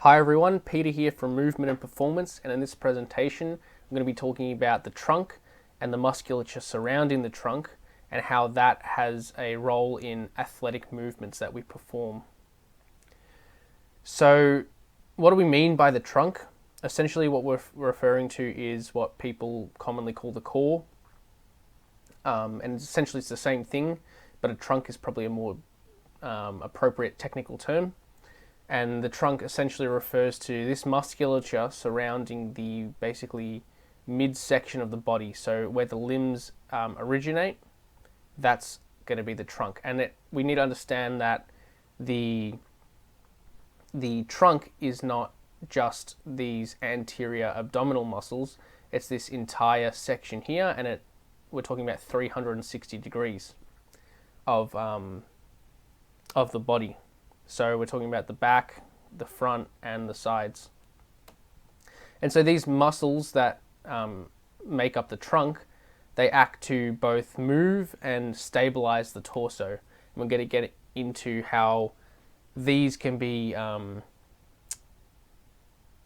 Hi everyone, Peter here from Movement and Performance, and in this presentation I'm going to be talking about the trunk and the musculature surrounding the trunk and how that has a role in athletic movements that we perform. So what do we mean by the trunk? Essentially what we're referring to is what people commonly call the core, and essentially it's the same thing, but a trunk is probably a more appropriate technical term. And the trunk essentially refers to this musculature surrounding the basically midsection of the body. So where the limbs originate, that's going to be the trunk. And we need to understand that the trunk is not just these anterior abdominal muscles. It's this entire section here, and we're talking about 360 degrees of the body. So we're talking about the back, the front, and the sides. And so these muscles that make up the trunk, they act to both move and stabilize the torso. And we're going to get into how these can be,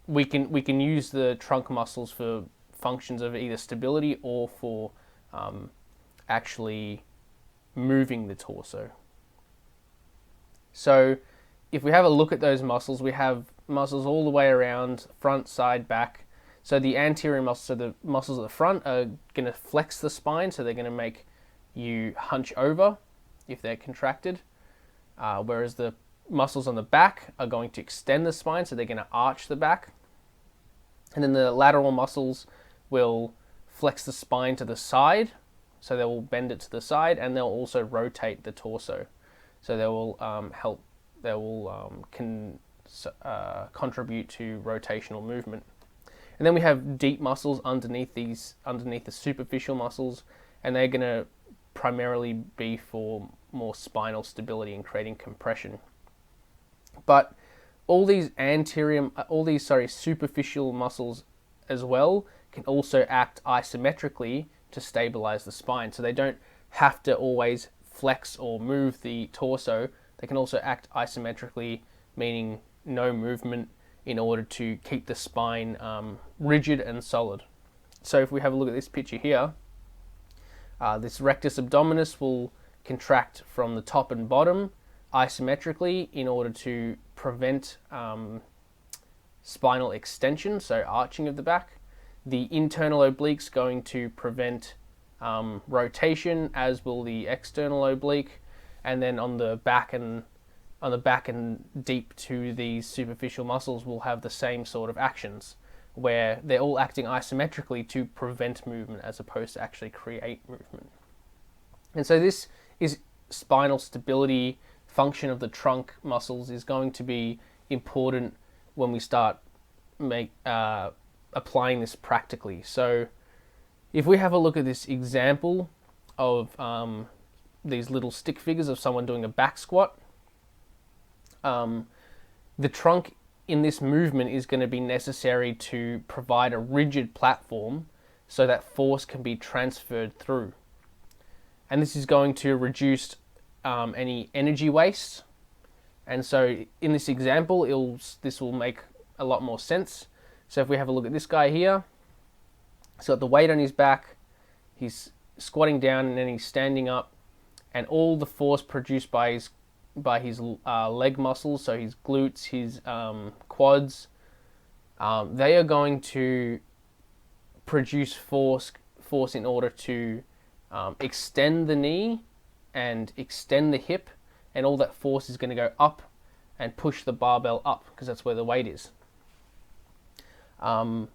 we can use the trunk muscles for functions of either stability or for actually moving the torso. So if we have a look at those muscles, we have muscles all the way around, front, side, back. So the anterior muscles, so the muscles at the front are going to flex the spine, so they're going to make you hunch over if they're contracted, whereas the muscles on the back are going to extend the spine, so they're going to arch the back. And then the lateral muscles will flex the spine to the side, so they will bend it to the side, and they'll also rotate the torso. So they will contribute to rotational movement. And then we have deep muscles underneath the superficial muscles, and they're going to primarily be for more spinal stability and creating compression. But all these superficial muscles as well can also act isometrically to stabilize the spine. So they don't have to always flex or move the torso. They can also act isometrically, meaning no movement, in order to keep the spine rigid and solid. So if we have a look at this picture here, this rectus abdominis will contract from the top and bottom isometrically in order to prevent spinal extension, so arching of the back. The internal oblique's going to prevent rotation, as will the external oblique. And then on the back and deep to these superficial muscles will have the same sort of actions, where they're all acting isometrically to prevent movement as opposed to actually create movement. And so this is spinal stability function of the trunk muscles is going to be important when we start applying this practically. So if we have a look at this example of these little stick figures of someone doing a back squat, the trunk in this movement is going to be necessary to provide a rigid platform so that force can be transferred through. And this is going to reduce any energy waste. And so in this example, this will make a lot more sense. So if we have a look at this guy here, he's got the weight on his back, he's squatting down, and then he's standing up, and all the force produced by his leg muscles, so his glutes, his quads, they are going to produce force in order to extend the knee and extend the hip, and all that force is going to go up and push the barbell up because that's where the weight is. And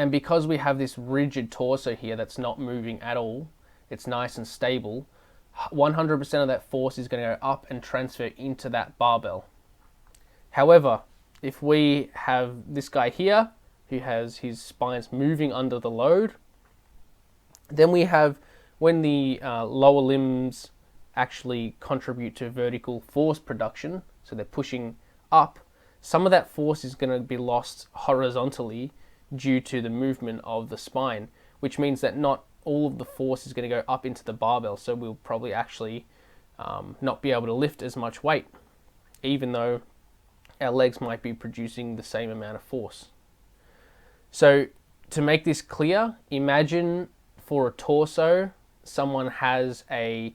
because we have this rigid torso here that's not moving at all, it's nice and stable, 100% of that force is going to go up and transfer into that barbell. However, if we have this guy here who has his spines moving under the load, then we have, when the lower limbs actually contribute to vertical force production, so they're pushing up, some of that force is going to be lost horizontally due to the movement of the spine, which means that not all of the force is going to go up into the barbell, so we'll probably actually not be able to lift as much weight, even though our legs might be producing the same amount of force. So to make this clear, imagine for a torso, someone has a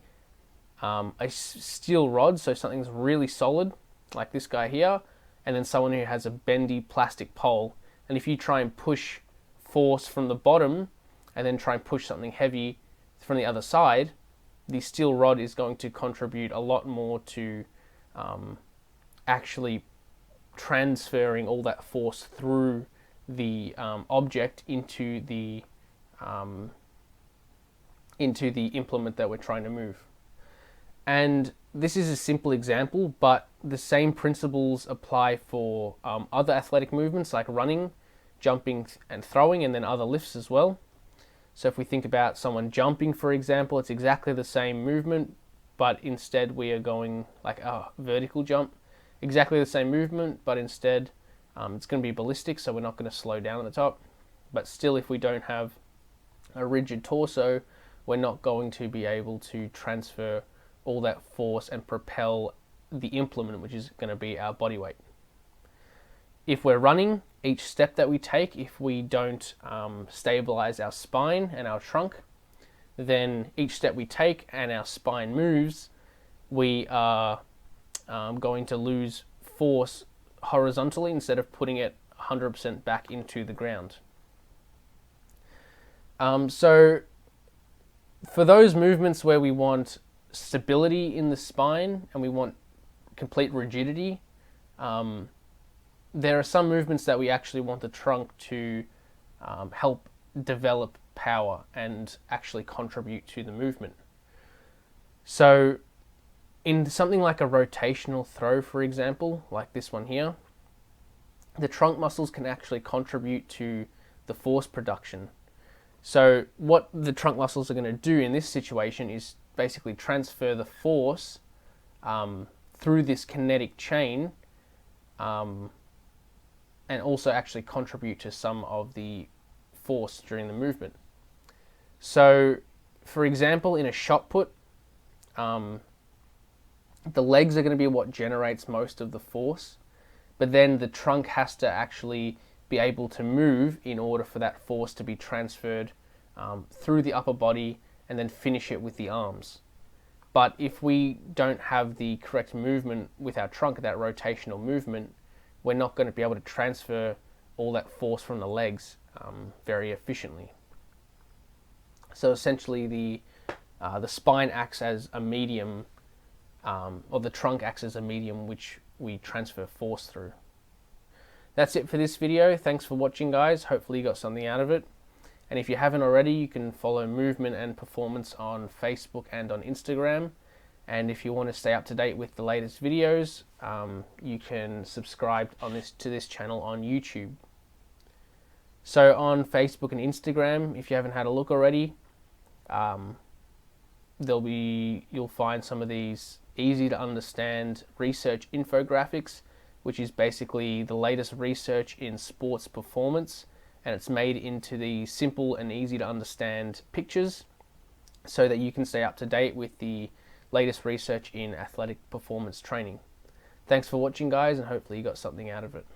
steel rod, so something's really solid, like this guy here, and then someone who has a bendy plastic pole. And if you try and push force from the bottom, and then try and push something heavy from the other side, the steel rod is going to contribute a lot more to actually transferring all that force through the object into the implement that we're trying to move. And this is a simple example, but the same principles apply for other athletic movements like running, jumping and throwing, and then other lifts as well. So if we think about someone jumping, for example, it's exactly the same movement, but instead we are going like a vertical jump. Exactly the same movement, but instead it's going to be ballistic, so we're not going to slow down at the top. But still, if we don't have a rigid torso, we're not going to be able to transfer all that force and propel the implement, which is going to be our body weight. If we're running, each step that we take, if we don't stabilize our spine and our trunk, then each step we take and our spine moves, we are going to lose force horizontally instead of putting it 100% back into the ground. So for those movements where we want stability in the spine and we want complete rigidity, there are some movements that we actually want the trunk to help develop power and actually contribute to the movement. So in something like a rotational throw, for example, like this one here, the trunk muscles can actually contribute to the force production. So what the trunk muscles are going to do in this situation is basically transfer the force through this kinetic chain and also actually contribute to some of the force during the movement. So, for example, in a shot put, the legs are going to be what generates most of the force, but then the trunk has to actually be able to move in order for that force to be transferred through the upper body and then finish it with the arms. But if we don't have the correct movement with our trunk, that rotational movement, we're not going to be able to transfer all that force from the legs very efficiently. So essentially the spine acts as a medium, or the trunk acts as a medium which we transfer force through. That's it for this video. Thanks for watching, guys. Hopefully you got something out of it. And if you haven't already, you can follow Movement and Performance on Facebook and on Instagram. And if you want to stay up to date with the latest videos, you can subscribe to this channel on YouTube. So on Facebook and Instagram, if you haven't had a look already, you'll find some of these easy to understand research infographics, which is basically the latest research in sports performance, and it's made into these simple and easy to understand pictures so that you can stay up to date with the latest research in athletic performance training. Thanks for watching, guys, and hopefully you got something out of it.